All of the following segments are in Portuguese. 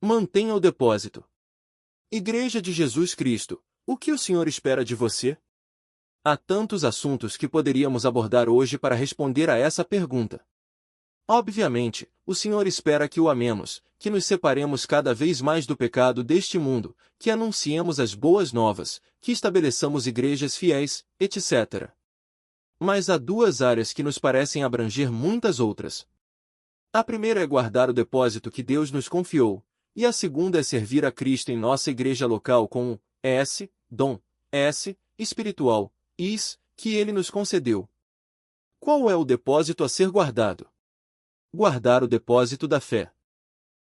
Mantenha o depósito. Igreja de Jesus Cristo, o que o Senhor espera de você? Há tantos assuntos que poderíamos abordar hoje para responder a essa pergunta. Obviamente, o Senhor espera que o amemos, que nos separemos cada vez mais do pecado deste mundo, que anunciemos as boas novas, que estabeleçamos igrejas fiéis, etc. Mas há duas áreas que nos parecem abranger muitas outras. A primeira é guardar o depósito que Deus nos confiou, e a segunda é servir a Cristo em nossa igreja local com o dom espiritual, que Ele nos concedeu. Qual é o depósito a ser guardado? Guardar o depósito da fé.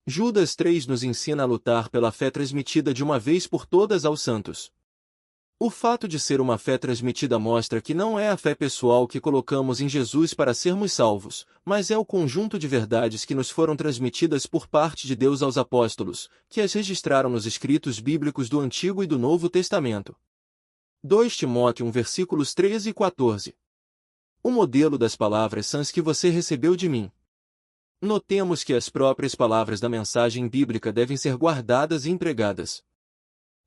Judas 3 nos ensina a lutar pela fé transmitida de uma vez por todas aos santos. O fato de ser uma fé transmitida mostra que não é a fé pessoal que colocamos em Jesus para sermos salvos, mas é o conjunto de verdades que nos foram transmitidas por parte de Deus aos apóstolos, que as registraram nos escritos bíblicos do Antigo e do Novo Testamento. 2 Timóteo 1 versículos 13 e 14. O modelo das palavras sãs que você recebeu de mim. Notemos que as próprias palavras da mensagem bíblica devem ser guardadas e empregadas.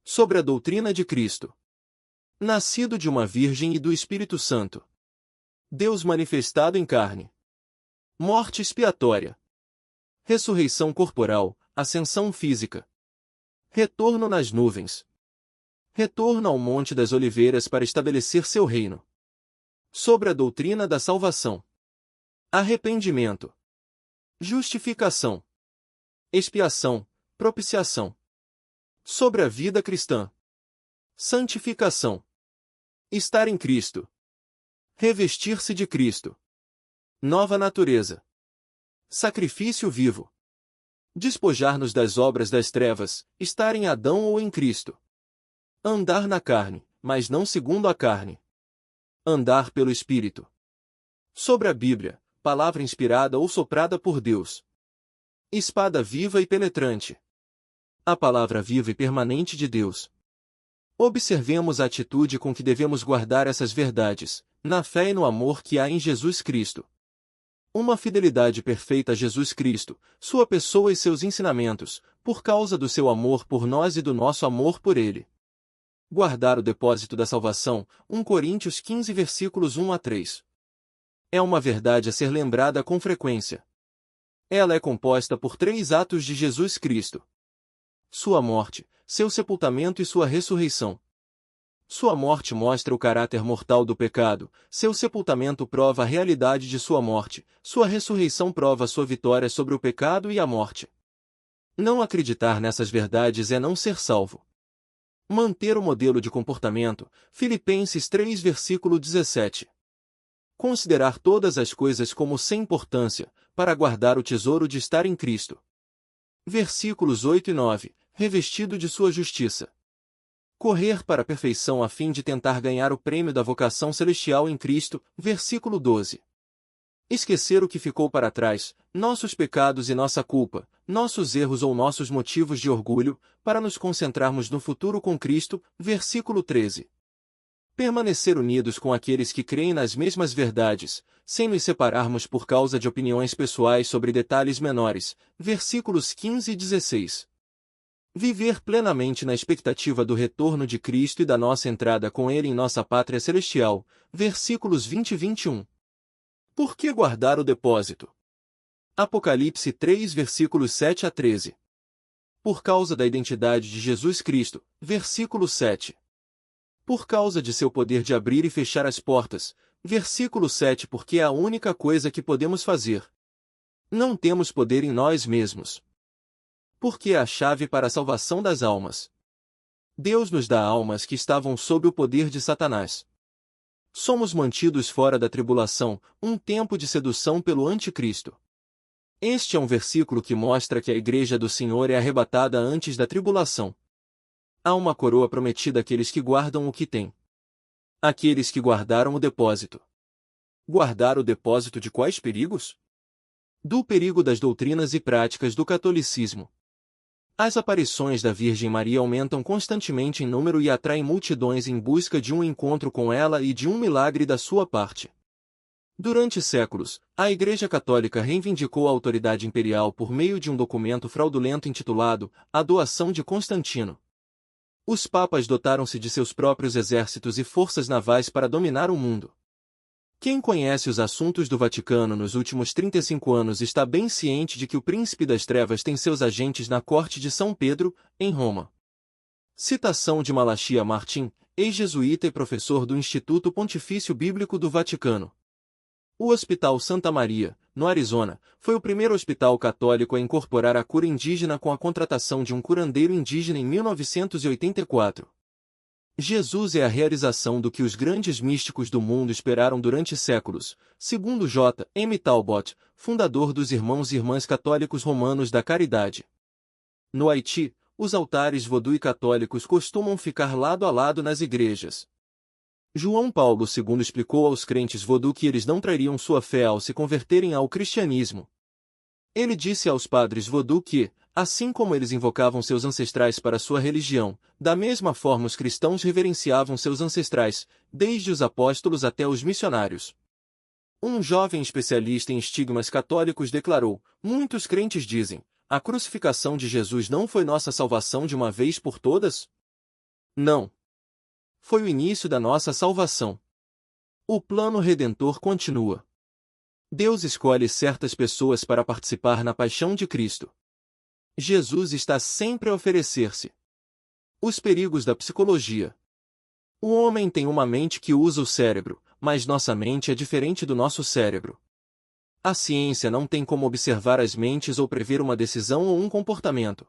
Sobre a doutrina de Cristo. Nascido de uma virgem e do Espírito Santo. Deus manifestado em carne. Morte expiatória. Ressurreição corporal, ascensão física. Retorno nas nuvens. Retorno ao Monte das Oliveiras para estabelecer seu reino. Sobre a doutrina da salvação. Arrependimento. Justificação. Expiação, propiciação. Sobre a vida cristã. Santificação. Estar em Cristo. Revestir-se de Cristo. Nova natureza. Sacrifício vivo. Despojar-nos das obras das trevas, estar em Adão ou em Cristo. Andar na carne, mas não segundo a carne. Andar pelo Espírito. Sobre a Bíblia, palavra inspirada ou soprada por Deus. Espada viva e penetrante. A palavra viva e permanente de Deus. Observemos a atitude com que devemos guardar essas verdades, na fé e no amor que há em Jesus Cristo. Uma fidelidade perfeita a Jesus Cristo, sua pessoa e seus ensinamentos, por causa do seu amor por nós e do nosso amor por Ele. Guardar o depósito da salvação, 1 Coríntios 15 versículos 1 a 3. É uma verdade a ser lembrada com frequência. Ela é composta por 3 atos de Jesus Cristo. Sua morte, seu sepultamento e sua ressurreição. Sua morte mostra o caráter mortal do pecado, seu sepultamento prova a realidade de sua morte, sua ressurreição prova sua vitória sobre o pecado e a morte. Não acreditar nessas verdades é não ser salvo. Manter o modelo de comportamento, Filipenses 3 versículo 17. Considerar todas as coisas como sem importância, para guardar o tesouro de estar em Cristo. Versículos 8 e 9, revestido de sua justiça. Correr para a perfeição a fim de tentar ganhar o prêmio da vocação celestial em Cristo, versículo 12. Esquecer o que ficou para trás, nossos pecados e nossa culpa, nossos erros ou nossos motivos de orgulho, para nos concentrarmos no futuro com Cristo, versículo 13. Permanecer unidos com aqueles que creem nas mesmas verdades, sem nos separarmos por causa de opiniões pessoais sobre detalhes menores, versículos 15 e 16. Viver plenamente na expectativa do retorno de Cristo e da nossa entrada com Ele em nossa pátria celestial, versículos 20 e 21. Por que guardar o depósito? Apocalipse 3 versículos 7 a 13. Por causa da identidade de Jesus Cristo, versículo 7. Por causa de seu poder de abrir e fechar as portas, versículo 7. Porque é a única coisa que podemos fazer. Não temos poder em nós mesmos. Porque é a chave para a salvação das almas. Deus nos dá almas que estavam sob o poder de Satanás. Somos mantidos fora da tribulação, um tempo de sedução pelo anticristo. Este é um versículo que mostra que a igreja do Senhor é arrebatada antes da tribulação. Há uma coroa prometida àqueles que guardam o que têm. Aqueles que guardaram o depósito. Guardar o depósito de quais perigos? Do perigo das doutrinas e práticas do catolicismo. As aparições da Virgem Maria aumentam constantemente em número e atraem multidões em busca de um encontro com ela e de um milagre da sua parte. Durante séculos, a Igreja Católica reivindicou a autoridade imperial por meio de um documento fraudulento intitulado A Doação de Constantino. Os papas dotaram-se de seus próprios exércitos e forças navais para dominar o mundo. Quem conhece os assuntos do Vaticano nos últimos 35 anos está bem ciente de que o Príncipe das Trevas tem seus agentes na corte de São Pedro, em Roma. Citação de Malachia Martin, ex-jesuíta e professor do Instituto Pontifício Bíblico do Vaticano. O Hospital Santa Maria, no Arizona, foi o primeiro hospital católico a incorporar a cura indígena com a contratação de um curandeiro indígena em 1984. Jesus é a realização do que os grandes místicos do mundo esperaram durante séculos, segundo J. M. Talbot, fundador dos Irmãos e Irmãs Católicos Romanos da Caridade. No Haiti, os altares vodú católicos costumam ficar lado a lado nas igrejas. João Paulo II explicou aos crentes vodú que eles não trairiam sua fé ao se converterem ao cristianismo. Ele disse aos padres vodú que, assim como eles invocavam seus ancestrais para sua religião, da mesma forma os cristãos reverenciavam seus ancestrais, desde os apóstolos até os missionários. Um jovem especialista em estigmas católicos declarou: muitos crentes dizem, a crucificação de Jesus não foi nossa salvação de uma vez por todas? Não. Foi o início da nossa salvação. O plano redentor continua. Deus escolhe certas pessoas para participar na paixão de Cristo. Jesus está sempre a oferecer-se. Os perigos da psicologia. O homem tem uma mente que usa o cérebro, mas nossa mente é diferente do nosso cérebro. A ciência não tem como observar as mentes ou prever uma decisão ou um comportamento.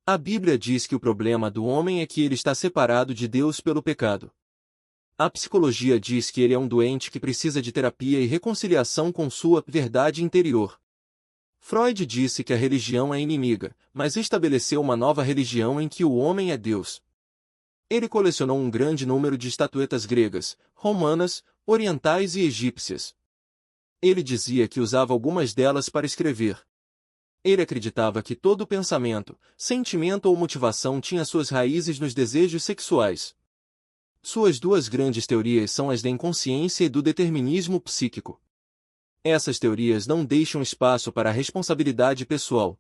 A Bíblia diz que o problema do homem é que ele está separado de Deus pelo pecado. A psicologia diz que ele é um doente que precisa de terapia e reconciliação com sua verdade interior. Freud disse que a religião é inimiga, mas estabeleceu uma nova religião em que o homem é Deus. Ele colecionou um grande número de estatuetas gregas, romanas, orientais e egípcias. Ele dizia que usava algumas delas para escrever. Ele acreditava que todo pensamento, sentimento ou motivação tinha suas raízes nos desejos sexuais. Suas duas grandes teorias são as da inconsciência e do determinismo psíquico. Essas teorias não deixam espaço para a responsabilidade pessoal.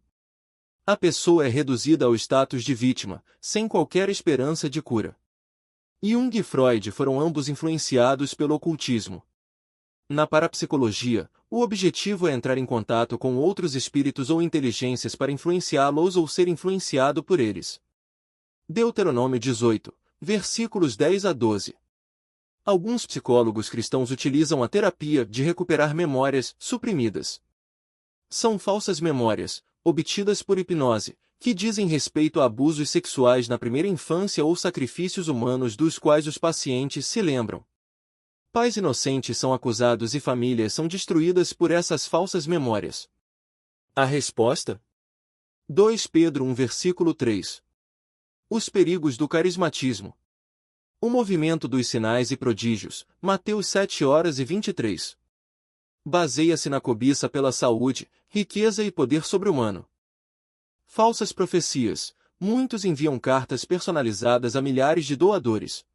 A pessoa é reduzida ao status de vítima, sem qualquer esperança de cura. Jung e Freud foram ambos influenciados pelo ocultismo. Na parapsicologia, o objetivo é entrar em contato com outros espíritos ou inteligências para influenciá-los ou ser influenciado por eles. Deuteronômio 18, versículos 10 a 12. Alguns psicólogos cristãos utilizam a terapia de recuperar memórias suprimidas. São falsas memórias, obtidas por hipnose, que dizem respeito a abusos sexuais na primeira infância ou sacrifícios humanos dos quais os pacientes se lembram. Pais inocentes são acusados e famílias são destruídas por essas falsas memórias. A resposta? 2 Pedro 1 versículo 3. Os perigos do carismatismo. O movimento dos sinais e prodígios, Mateus 7:23. Baseia-se na cobiça pela saúde, riqueza e poder sobre-humano. Falsas profecias. Muitos enviam cartas personalizadas a milhares de doadores.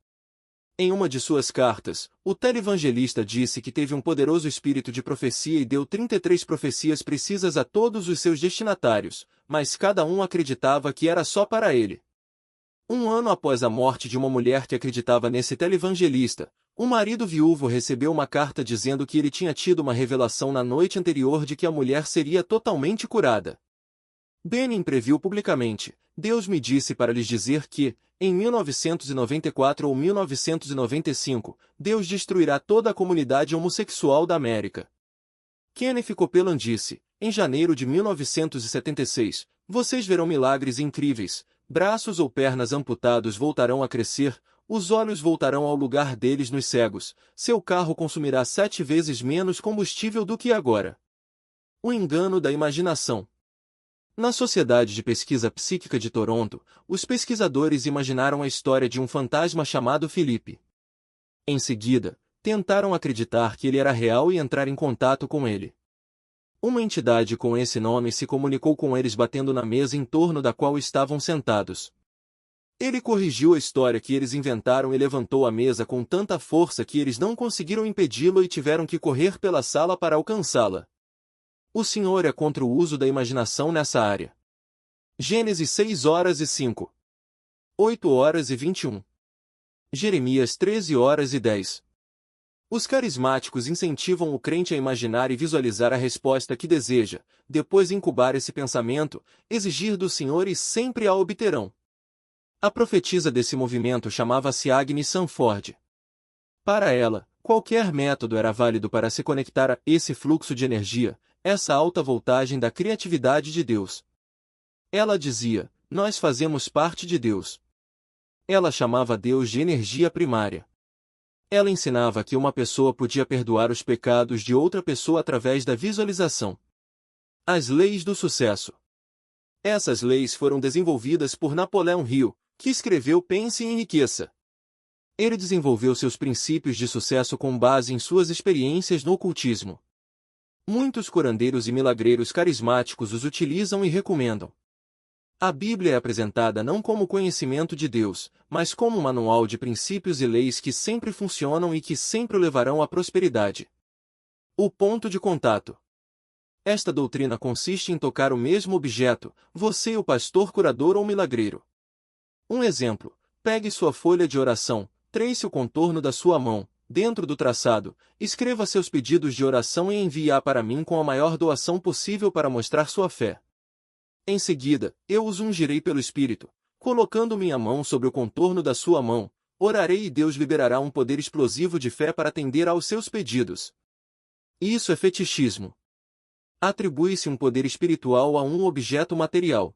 Em uma de suas cartas, o televangelista disse que teve um poderoso espírito de profecia e deu 33 profecias precisas a todos os seus destinatários, mas cada um acreditava que era só para ele. Um ano após a morte de uma mulher que acreditava nesse televangelista, o marido viúvo recebeu uma carta dizendo que ele tinha tido uma revelação na noite anterior de que a mulher seria totalmente curada. Benin previu publicamente: Deus me disse para lhes dizer que, em 1994 ou 1995, Deus destruirá toda a comunidade homossexual da América. Kenneth Copeland disse, em janeiro de 1976, vocês verão milagres incríveis, braços ou pernas amputados voltarão a crescer, os olhos voltarão ao lugar deles nos cegos, seu carro consumirá 7 vezes menos combustível do que agora. O engano da imaginação. Na Sociedade de Pesquisa Psíquica de Toronto, os pesquisadores imaginaram a história de um fantasma chamado Felipe. Em seguida, tentaram acreditar que ele era real e entrar em contato com ele. Uma entidade com esse nome se comunicou com eles batendo na mesa em torno da qual estavam sentados. Ele corrigiu a história que eles inventaram e levantou a mesa com tanta força que eles não conseguiram impedi-lo e tiveram que correr pela sala para alcançá-la. O Senhor é contra o uso da imaginação nessa área. Gênesis 6:05. 8:21. Jeremias 13:10. Os carismáticos incentivam o crente a imaginar e visualizar a resposta que deseja, depois incubar esse pensamento, exigir do Senhor e sempre a obterão. A profetisa desse movimento chamava-se Agnes Sanford. Para ela, qualquer método era válido para se conectar a esse fluxo de energia, essa alta voltagem da criatividade de Deus. Ela dizia, nós fazemos parte de Deus. Ela chamava Deus de energia primária. Ela ensinava que uma pessoa podia perdoar os pecados de outra pessoa através da visualização. As leis do sucesso. Essas leis foram desenvolvidas por Napoleão Hill, que escreveu Pense e Enriqueça. Ele desenvolveu seus princípios de sucesso com base em suas experiências no ocultismo. Muitos curandeiros e milagreiros carismáticos os utilizam e recomendam. A Bíblia é apresentada não como conhecimento de Deus, mas como um manual de princípios e leis que sempre funcionam e que sempre o levarão à prosperidade. O ponto de contato. Esta doutrina consiste em tocar o mesmo objeto, você o pastor curador ou milagreiro. Um exemplo, pegue sua folha de oração, trace o contorno da sua mão, dentro do traçado, escreva seus pedidos de oração e envie-a para mim com a maior doação possível para mostrar sua fé. Em seguida, eu os ungirei pelo Espírito, colocando minha mão sobre o contorno da sua mão, orarei e Deus liberará um poder explosivo de fé para atender aos seus pedidos. Isso é fetichismo. Atribui-se um poder espiritual a um objeto material.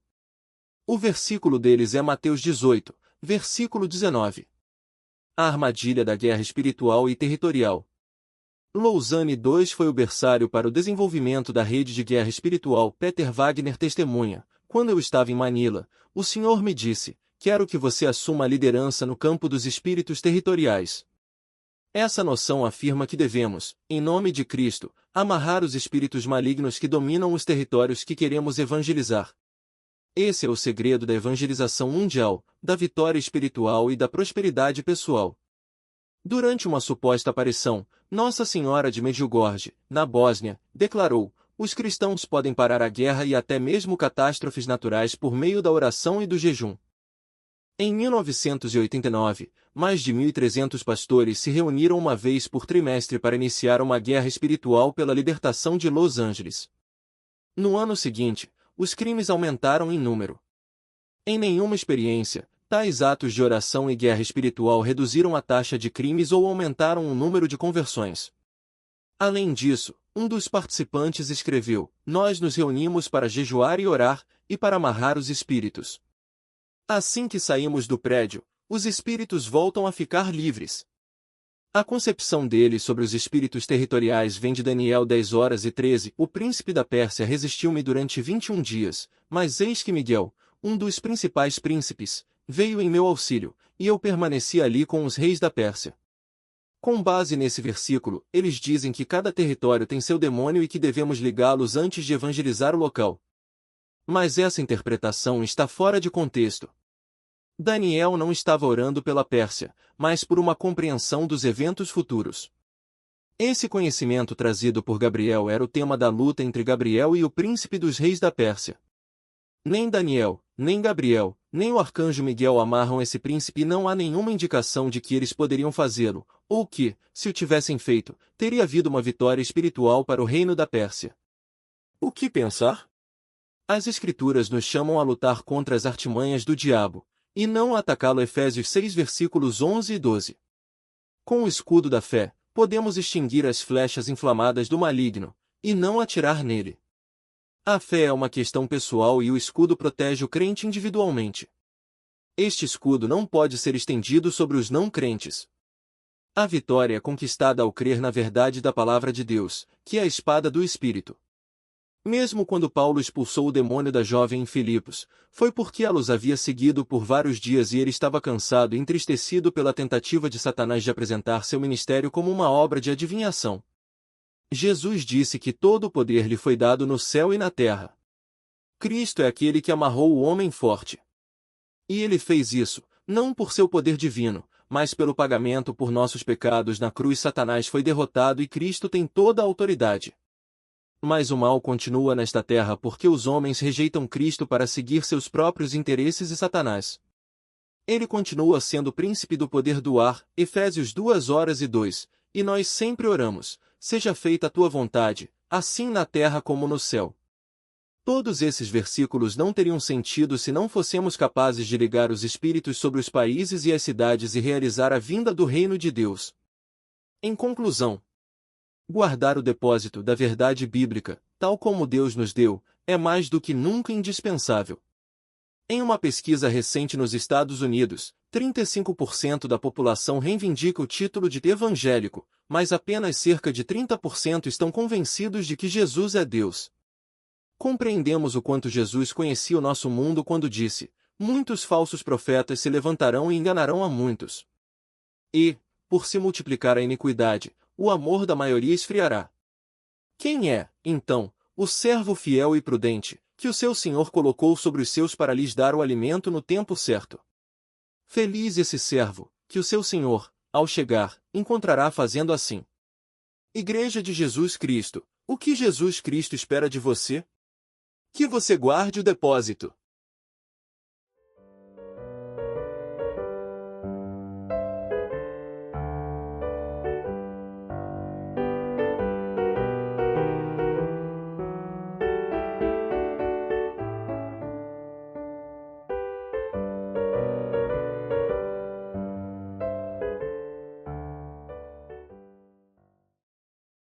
O versículo deles é Mateus 18, versículo 19. A armadilha da guerra espiritual e territorial. Lausanne II foi o berçário para o desenvolvimento da rede de guerra espiritual. Peter Wagner testemunha, quando eu estava em Manila, o Senhor me disse, quero que você assuma a liderança no campo dos espíritos territoriais. Essa noção afirma que devemos, em nome de Cristo, amarrar os espíritos malignos que dominam os territórios que queremos evangelizar. Esse é o segredo da evangelização mundial, da vitória espiritual e da prosperidade pessoal. Durante uma suposta aparição, Nossa Senhora de Medjugorje, na Bósnia, declarou, os cristãos podem parar a guerra e até mesmo catástrofes naturais por meio da oração e do jejum. Em 1989, mais de 1.300 pastores se reuniram uma vez por trimestre para iniciar uma guerra espiritual pela libertação de Los Angeles. No ano seguinte, os crimes aumentaram em número. Em nenhuma experiência, tais atos de oração e guerra espiritual reduziram a taxa de crimes ou aumentaram o número de conversões. Além disso, um dos participantes escreveu, nós nos reunimos para jejuar e orar, e para amarrar os espíritos. Assim que saímos do prédio, os espíritos voltam a ficar livres. A concepção dele sobre os espíritos territoriais vem de Daniel 10:13. O príncipe da Pérsia resistiu-me durante 21 dias, mas eis que Miguel, um dos principais príncipes, veio em meu auxílio, e eu permaneci ali com os reis da Pérsia. Com base nesse versículo, eles dizem que cada território tem seu demônio e que devemos ligá-los antes de evangelizar o local. Mas essa interpretação está fora de contexto. Daniel não estava orando pela Pérsia, mas por uma compreensão dos eventos futuros. Esse conhecimento trazido por Gabriel era o tema da luta entre Gabriel e o príncipe dos reis da Pérsia. Nem Daniel, nem Gabriel, nem o arcanjo Miguel amarram esse príncipe e não há nenhuma indicação de que eles poderiam fazê-lo, ou que, se o tivessem feito, teria havido uma vitória espiritual para o reino da Pérsia. O que pensar? As Escrituras nos chamam a lutar contra as artimanhas do diabo, e não a atacá-lo. Efésios 6 versículos 11 e 12. Com o escudo da fé, podemos extinguir as flechas inflamadas do maligno, e não atirar nele. A fé é uma questão pessoal e o escudo protege o crente individualmente. Este escudo não pode ser estendido sobre os não crentes. A vitória é conquistada ao crer na verdade da palavra de Deus, que é a espada do Espírito. Mesmo quando Paulo expulsou o demônio da jovem em Filipos, foi porque ela os havia seguido por vários dias e ele estava cansado e entristecido pela tentativa de Satanás de apresentar seu ministério como uma obra de adivinhação. Jesus disse que todo o poder lhe foi dado no céu e na terra. Cristo é aquele que amarrou o homem forte. E ele fez isso, Não por seu poder divino, mas pelo pagamento por nossos pecados na cruz. Satanás foi derrotado e Cristo tem toda a autoridade. Mas o mal continua nesta terra porque os homens rejeitam Cristo para seguir seus próprios interesses e Satanás. Ele continua sendo príncipe do poder do ar, Efésios 2:2, e nós sempre oramos, seja feita a tua vontade, assim na terra como no céu. Todos esses versículos não teriam sentido se não fossemos capazes de ligar os espíritos sobre os países e as cidades e realizar a vinda do reino de Deus. Em conclusão, guardar o depósito da verdade bíblica, tal como Deus nos deu, é mais do que nunca indispensável. Em uma pesquisa recente nos Estados Unidos, 35% da população reivindica o título de evangélico, mas apenas cerca de 30% estão convencidos de que Jesus é Deus. Compreendemos o quanto Jesus conhecia o nosso mundo quando disse: muitos falsos profetas se levantarão e enganarão a muitos. E, por se multiplicar a iniquidade, o amor da maioria esfriará. Quem é, então, o servo fiel e prudente, que o seu Senhor colocou sobre os seus para lhes dar o alimento no tempo certo? Feliz esse servo, que o seu Senhor, ao chegar, encontrará fazendo assim. Igreja de Jesus Cristo, o que Jesus Cristo espera de você? Que você guarde o depósito.